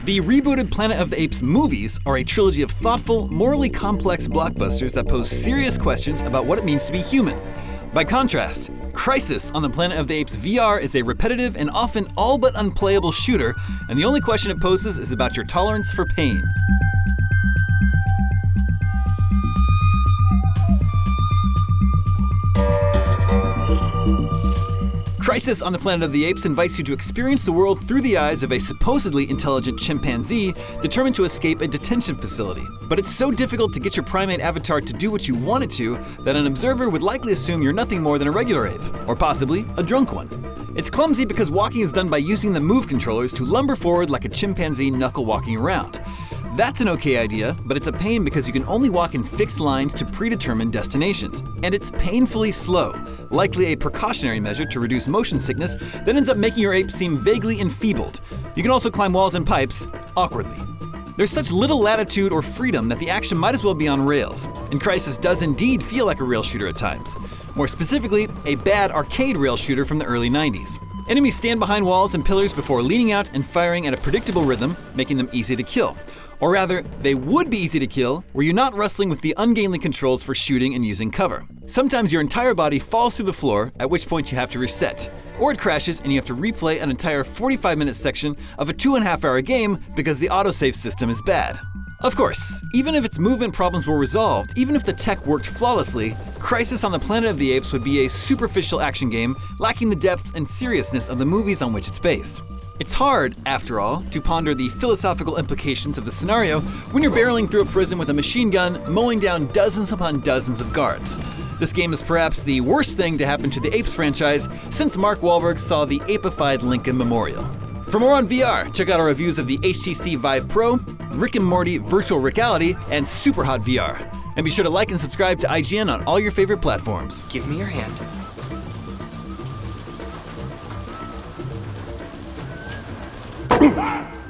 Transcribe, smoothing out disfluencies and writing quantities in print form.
The rebooted Planet of the Apes movies are a trilogy of thoughtful, morally complex blockbusters that pose serious questions about what it means to be human. By contrast, Crisis on the Planet of the Apes VR is a repetitive and often all but unplayable shooter, and the only question it poses is about your tolerance for pain. Crisis on the Planet of the Apes invites you to experience the world through the eyes of a supposedly intelligent chimpanzee determined to escape a detention facility. But it's so difficult to get your primate avatar to do what you want it to that an observer would likely assume you're nothing more than a regular ape, or possibly a drunk one. It's clumsy because walking is done by using the move controllers to lumber forward like a chimpanzee knuckle walking around. That's an okay idea, but it's a pain because you can only walk in fixed lines to predetermined destinations. And it's painfully slow, likely a precautionary measure to reduce motion sickness that ends up making your ape seem vaguely enfeebled. You can also climb walls and pipes, awkwardly. There's such little latitude or freedom that the action might as well be on rails, and Crisis does indeed feel like a rail shooter at times. More specifically, a bad arcade rail shooter from the early 90s. Enemies stand behind walls and pillars before leaning out and firing at a predictable rhythm, making them easy to kill. Or rather, they would be easy to kill were you not wrestling with the ungainly controls for shooting and using cover. Sometimes your entire body falls through the floor, at which point you have to reset. Or it crashes and you have to replay an entire 45-minute section of a 2.5-hour game because the autosave system is bad. Of course, even if its movement problems were resolved, even if the tech worked flawlessly, Crisis on the Planet of the Apes would be a superficial action game lacking the depth and seriousness of the movies on which it's based. It's hard, after all, to ponder the philosophical implications of the scenario when you're barreling through a prison with a machine gun, mowing down dozens upon dozens of guards. This game is perhaps the worst thing to happen to the Apes franchise since Mark Wahlberg saw the apeified Lincoln Memorial. For more on VR, check out our reviews of the HTC Vive Pro, Rick and Morty Virtual Reality, and Superhot VR. And be sure to like and subscribe to IGN on all your favorite platforms. Give me your hand. Ah!